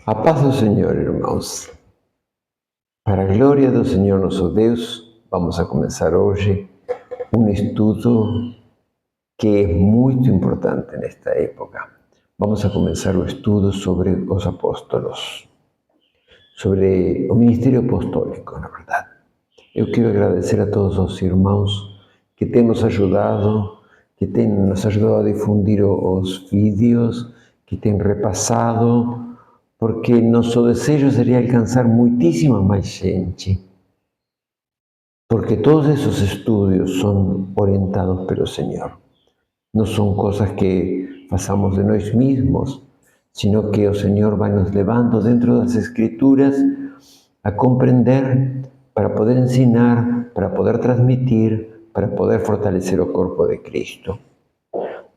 A paz do Senhor, irmãos. Para a glória do Senhor nosso Deus, vamos a começar hoje um estudo que é muito importante nesta época. Vamos a começar o estudo sobre os apóstolos, sobre o ministério apostólico, na verdade. Eu quero agradecer a todos os irmãos que têm nos ajudado, a difundir os vídeos, que têm repassado, porque nosso desejo seria alcançar muitíssima mais gente, porque todos esses estudos são orientados pelo Senhor. Não são coisas que façamos de nós mesmos, sino que o Senhor vai nos levando dentro das Escrituras a compreender para poder ensinar, para poder transmitir, para poder fortalecer o corpo de Cristo.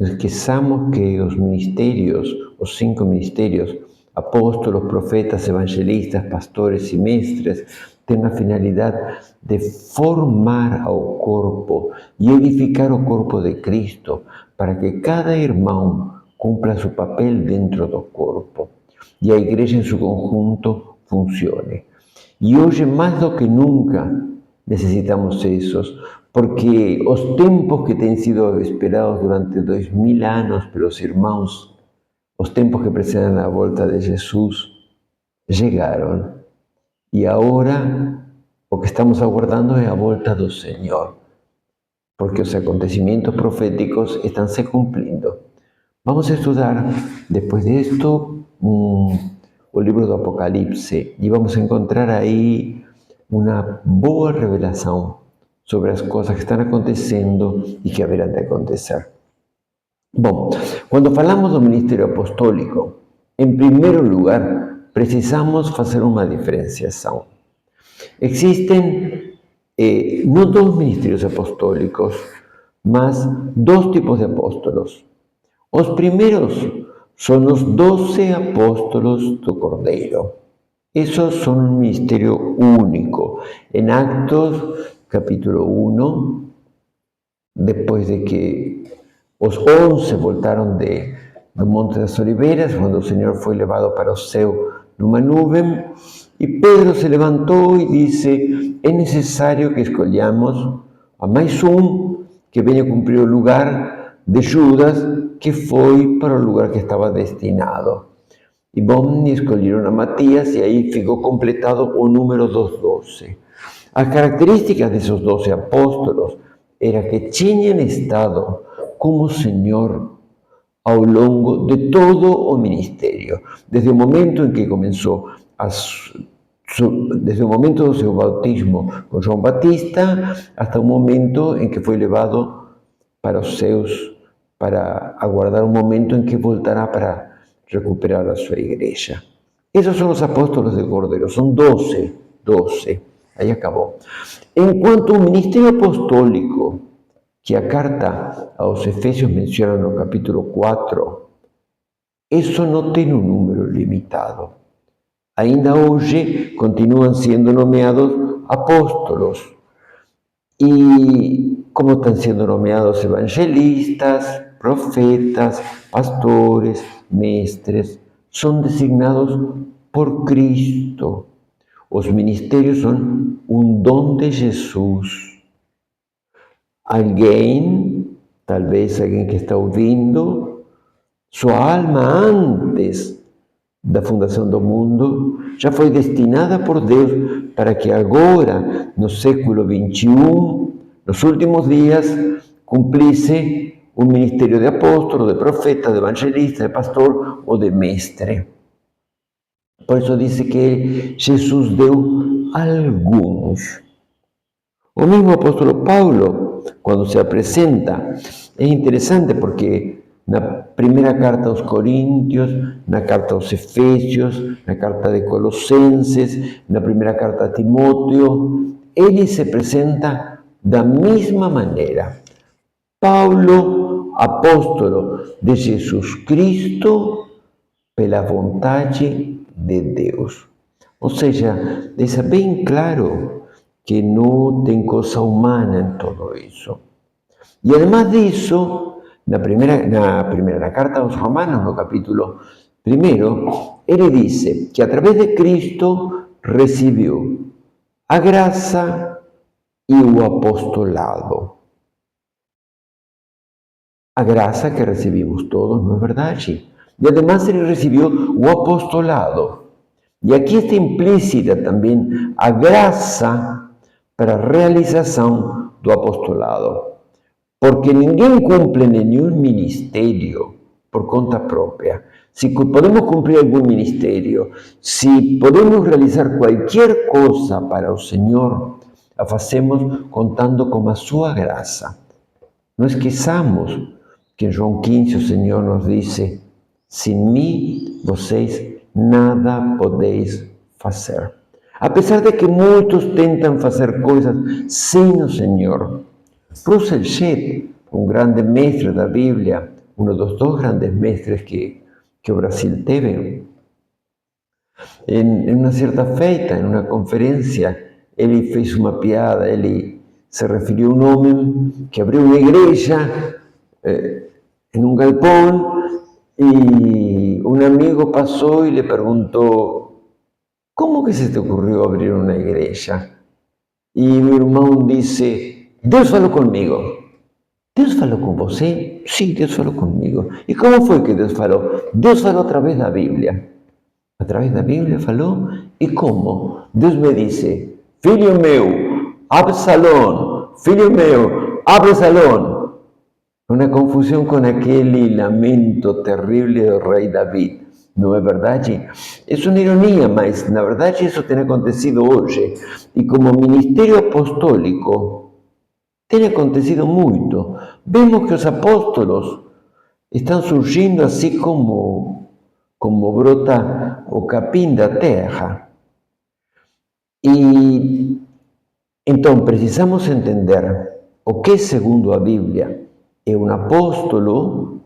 Não esqueçamos que os ministérios, os 5 ministérios, apóstolos, profetas, evangelistas, pastores e mestres, têm a finalidade de formar ao corpo e edificar o corpo de Cristo para que cada irmão cumpra seu papel dentro do corpo e a igreja em seu conjunto funcione. E hoje, mais do que nunca, necessitamos isso, porque os tempos que têm sido esperados durante 2000 anos pelos irmãos, os tempos que precedem a volta de Jesus, chegaram. E agora o que estamos aguardando é a volta do Senhor, porque os acontecimentos proféticos estão se cumprindo. Vamos a estudar, depois disto, o livro do Apocalipse, e vamos encontrar aí uma boa revelação sobre as coisas que estão acontecendo e que haverão de acontecer. Bom, quando falamos do ministério apostólico, em primeiro lugar, precisamos fazer uma diferenciação. Existem não 2 ministérios apostólicos, mas 2 tipos de apóstolos. Os primeiros são os 12 apóstolos do Cordeiro. Esos son un ministerio único. En Actos, capítulo 1, después de que os 11 voltaron do Monte das Oliveiras, quando o Senhor foi levado para o céu numa nuvem, e Pedro se levantou e disse: é necessário que escolhamos a mais que venha cumprir o lugar de Judas, que foi para o lugar que estava destinado. E bom, escolheram a Matias e aí ficou completado o número dos 12. As características desses 12 apóstolos era que tinham estado com o Senhor ao longo de todo o ministério, desde o momento em que começou, desde o momento do seu bautismo com João Batista, até o momento em que foi levado para os céus, para aguardar o momento em que voltará para recuperar a sua igreja. Esses são os apóstolos do Cordeiro, são 12, aí acabou. Enquanto o ministério apostólico, que a carta aos Efésios menciona no capítulo 4, isso não tem um número limitado. Ainda hoje continuam sendo nomeados apóstolos. E como estão sendo nomeados evangelistas, profetas, pastores, mestres, são designados por Cristo. Os ministérios são um dom de Jesus. Alguém, talvez alguém que está ouvindo, sua alma antes da fundação do mundo já foi destinada por Deus para que agora, no século XXI, nos últimos dias, cumprisse o ministério de apóstolo, de profeta, de evangelista, de pastor ou de mestre. Por isso diz que Jesus deu alguns. O mesmo apóstolo Paulo, quando se apresenta, é interessante porque na primeira carta aos Coríntios, na carta aos Efésios, na carta de Colossenses, na primeira carta a Timóteo, ele se apresenta da mesma maneira. Paulo, apóstolo de Jesus Cristo, pela vontade de Deus. Ou seja, deixa bem claro que não tem coisa humana em tudo isso. E además disso, na carta aos Romanos, no capítulo Primeiro, ele dice que a través de Cristo recebeu a graça e o apostolado. A graça que recebimos todos, não é verdade? E además ele recebeu o apostolado. E aqui está implícita também a graça para a realização do apostolado. Porque ninguém cumpre nenhum ministério por conta própria. Se podemos cumprir algum ministério, se podemos realizar qualquer coisa para o Senhor, a fazemos contando com a sua graça. Não esqueçamos que em João 15 o Senhor nos disse: sem mim, vocês nada podeis fazer. Apesar de que muitos tentam fazer coisas sem o Senhor. Russell Shedd, um grande mestre da Bíblia, um dos dois grandes mestres que o Brasil teve, em uma certa feita, em uma conferência, ele fez uma piada, ele se referiu a um homem que abriu uma igreja em um galpão e um amigo passou e lhe perguntou: como que se te ocorreu abrir uma igreja? E o irmão disse: Deus falou comigo. Deus falou com você? Sim, Deus falou comigo. E como foi que Deus falou? Deus falou através da Bíblia. Através da Bíblia falou? E como? Deus me disse: filho meu, abre salão. Filho meu, abre salão. Uma confusão com aquele lamento terrível do rei David. Não é verdade? É uma ironia, mas na verdade isso tem acontecido hoje. E como ministério apostólico, tem acontecido muito. Vemos que os apóstolos estão surgindo assim como brota o capim da terra. E então precisamos entender o que, segundo a Bíblia, é um apóstolo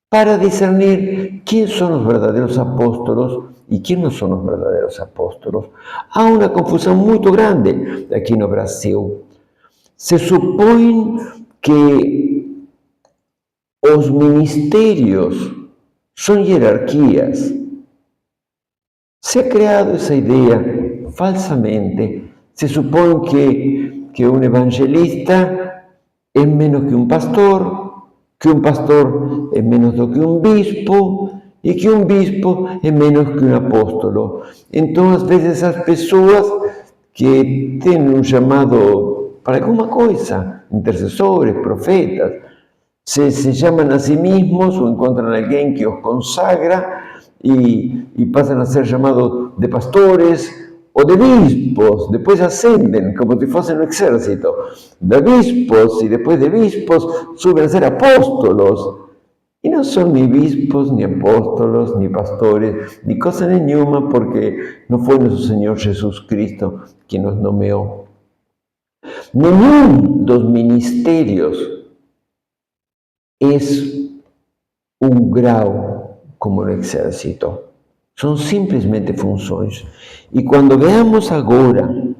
para discernir quem são os verdadeiros apóstolos e quem não são os verdadeiros apóstolos. Há uma confusão muito grande aqui no Brasil. Se supõe que os ministérios são hierarquias. Se ha criado essa ideia falsamente. Se supõe que um evangelista é menos que um pastor é menos do que um bispo e que um bispo é menos que um apóstolo. Então, às vezes, as pessoas que têm um chamado para alguma coisa, intercessores, profetas, se chamam a si mesmos ou encontram alguém que os consagra e passam a ser chamados de pastores ou de bispos, depois ascendem como se fossem no exército, de bispos e depois de bispos subem a ser apóstolos. E não são nem bispos, nem apóstolos, nem pastores, nem coisa nenhuma, porque não foi nosso Senhor Jesus Cristo que nos nomeou. Nenhum dos ministérios é um grau como no exército. São simplesmente funções. E quando veamos agora,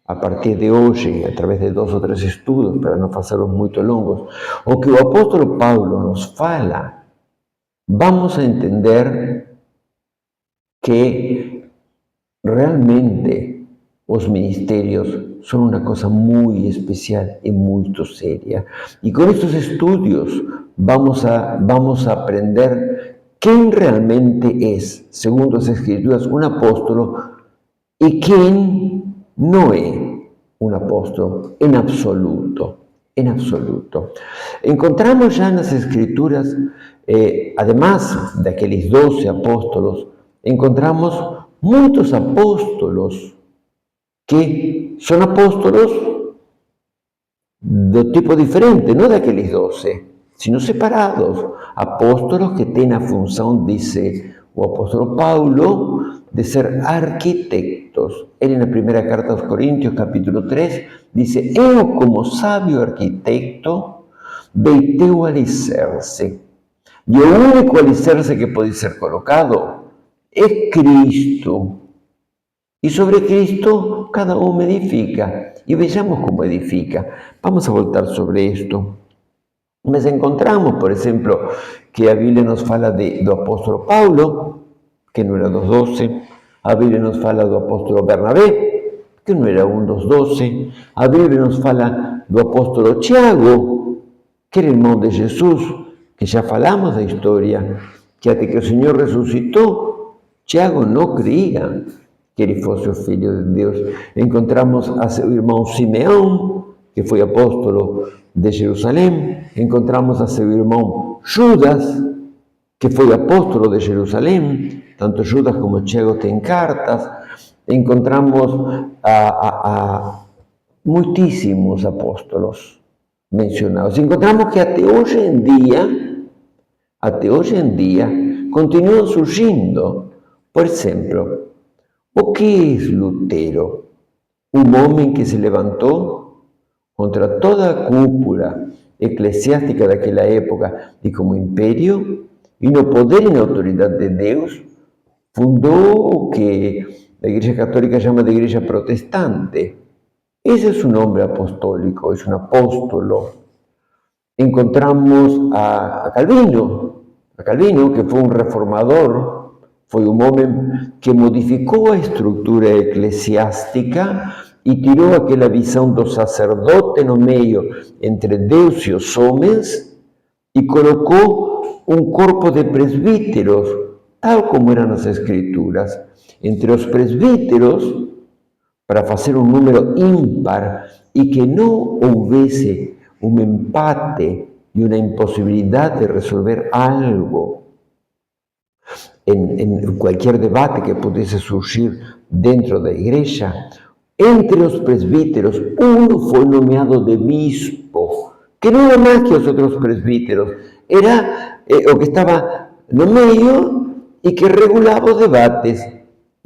a partir de hoje, através de 2 ou 3 estudos, para não fazê-los muito longos, o que o apóstolo Paulo nos fala, vamos a entender que realmente os ministérios são uma coisa muito especial e muito séria. E com estes estudos vamos a aprender quem realmente é, segundo as Escrituras, um apóstolo e quem não é um apóstolo em absoluto. En absoluto. Encontramos já nas Escrituras, además daqueles 12 apóstolos, encontramos muitos apóstolos que são apóstolos de tipo diferente, não daqueles 12, sino separados. Apóstolos que têm a função, disse o apóstolo Paulo, de ser arquitetos. Ele, na primeira carta aos Coríntios, capítulo 3, diz: eu, como sábio arquiteto, deitei o alicerce. E o único alicerce que pode ser colocado é Cristo. E sobre Cristo, cada um edifica. E vejamos como edifica. Vamos a voltar sobre isto. Mas encontramos, por exemplo, que a Bíblia nos fala do apóstolo Paulo, que não era dos 12, a Bíblia nos fala do apóstolo Bernabé, que não era um dos 12, a Bíblia nos fala do apóstolo Tiago, que era irmão de Jesus, que já falamos da história, que até que o Senhor ressuscitou, Tiago não creia que ele fosse o Filho de Deus. Encontramos a seu irmão Simeão, que foi apóstolo de Jerusalém. Encontramos a seu irmão Judas, que foi apóstolo de Jerusalém. Tanto Judas como Tiago têm cartas. Encontramos a muitíssimos apóstolos mencionados. Encontramos que até hoje em dia, continuam surgindo. Por exemplo, o que é Lutero? Um homem que se levantou contra toda a cúpula eclesiástica daquela época e como império, e no poder e na autoridade de Deus, fundou o que a Igreja Católica chama de Igreja Protestante. Esse é o nome apostólico, é um apóstolo. Encontramos a Calvino, que foi um reformador, foi um homem que modificou a estrutura eclesiástica e tirou aquela visão do sacerdote no meio entre Deus e os homens e colocou um corpo de presbíteros, tal como eram nas Escrituras. Entre os presbíteros, para fazer um número ímpar e que não houvesse um empate e uma impossibilidade de resolver algo em qualquer debate que pudesse surgir dentro da igreja. Entre os presbíteros, um foi nomeado de bispo, que não era mais que os outros presbíteros, era o que estava no meio e que regulava os debates.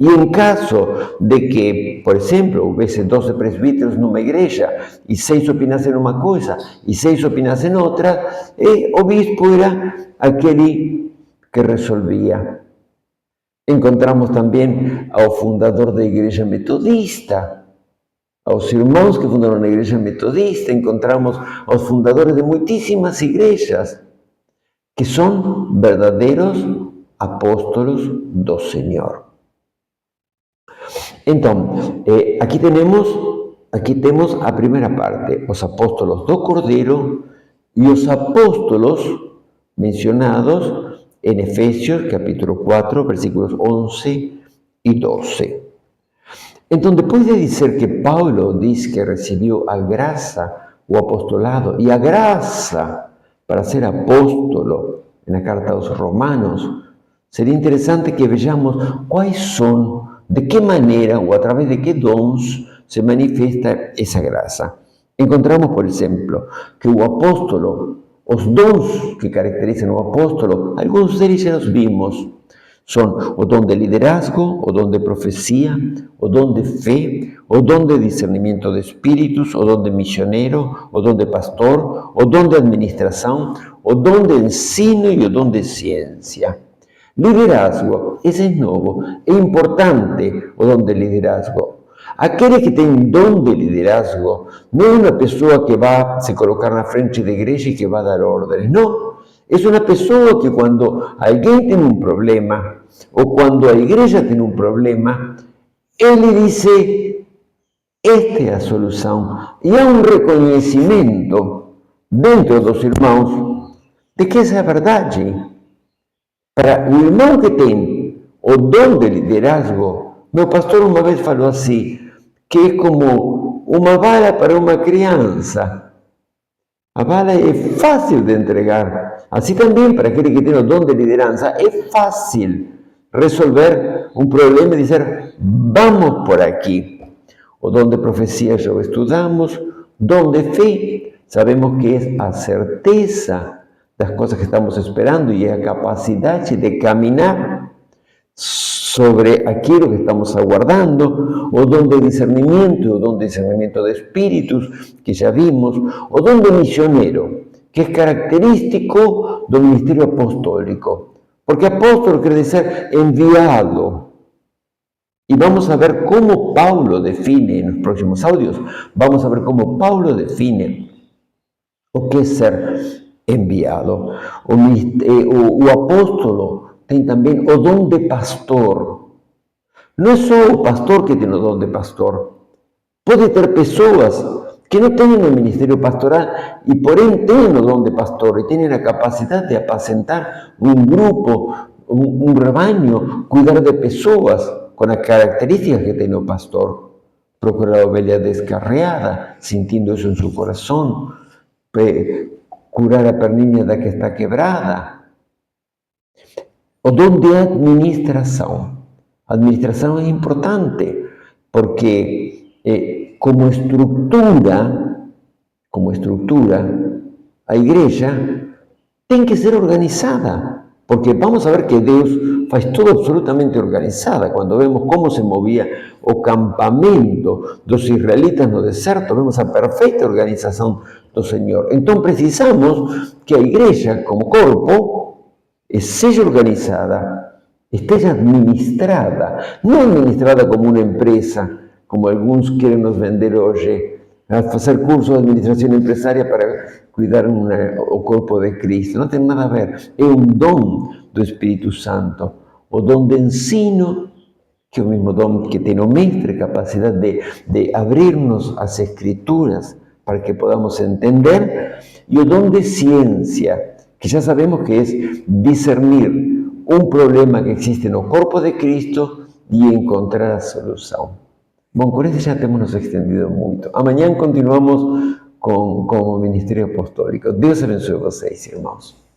E em caso de que, por exemplo, houvesse 12 presbíteros numa igreja e 6 opinassem uma coisa e 6 opinassem outra, o bispo era aquele que resolvia. Encontramos também ao fundador da igreja metodista, aos irmãos que fundaram a igreja metodista, encontramos aos fundadores de muitíssimas igrejas, que são verdadeiros apóstolos do Senhor. Então, aqui temos a primeira parte, os apóstolos do Cordeiro e os apóstolos mencionados em Efésios, capítulo 4, versículos 11 e 12. Então, depois de dizer que Paulo diz que recebeu a graça, o apostolado e a graça para ser apóstolo, na carta aos Romanos, seria interessante que vejamos quais são, de que maneira ou através de que dons se manifesta essa graça. Encontramos, por exemplo, que o apóstolo, os dons que caracterizam o apóstolo, alguns deles já os vimos. São o dom de liderazgo, o dom de profecia, o dom de fé, o dom de discernimento de espíritos, o dom de missioneiro, o dom de pastor, o dom de administração, o dom de ensino e o dom de ciência. Liderazgo, esse é novo, é importante o dom de liderazgo. Aquele que tem dom de liderazgo não é uma pessoa que vai se colocar na frente da igreja e que vai dar ordens, não. É uma pessoa que quando alguém tem um problema, ou quando a igreja tem um problema, ele diz, esta é a solução. E há um reconhecimento dentro dos irmãos de que essa é a verdade. Para o irmão que tem o dom de liderazgo, meu pastor uma vez falou assim, que é como uma bala para uma criança. A bala é fácil de entregar. Assim também, para aquele que tem o dom de liderança, é fácil resolver um problema e dizer, vamos por aqui. O dom de profecia já o estudamos. Dom de fé, sabemos que é a certeza das coisas que estamos esperando e é a capacidade de caminhar sobre aquilo que estamos aguardando. O dom de discernimento, o dom de discernimento de espíritos, que já vimos. O dom de missioneiro, que é característico do ministério apostólico. Porque apóstolo quer dizer enviado. E vamos a ver como Paulo define, nos próximos áudios, vamos a ver como Paulo define o que é ser enviado. O apóstolo tem também o dom de pastor. Não é só o pastor que tem o dom de pastor. Pode ter pessoas que não têm o ministério pastoral e, porém, têm o dom de pastor e têm a capacidade de apacentar um grupo, um rebanho, cuidar de pessoas com as características que tem o pastor. Procurar a ovelha descarriada, sentindo isso em seu coração, curar a perninha da que está quebrada. O dom de administração. A administração é importante, porque como estrutura, a igreja tem que ser organizada, porque vamos a ver que Deus faz tudo absolutamente organizada. Quando vemos como se movia o campamento dos israelitas no deserto, vemos a perfeita organização do Senhor. Então precisamos que a igreja, como corpo, seja organizada, esteja administrada, não administrada como uma empresa, como alguns querem nos vender hoje, a fazer curso de administração empresária para cuidar o corpo de Cristo. Não tem nada a ver. É um dom do Espírito Santo, o dom de ensino, que é o mesmo dom que tem o mestre, capacidade de abrir-nos as Escrituras para que podamos entender, e o dom de ciência, que já sabemos que é discernir um problema que existe no corpo de Cristo e encontrar a solução. Bom, com isso já temos nos estendido muito. Amanhã continuamos com o Ministério Apostólico. Deus abençoe vocês, irmãos.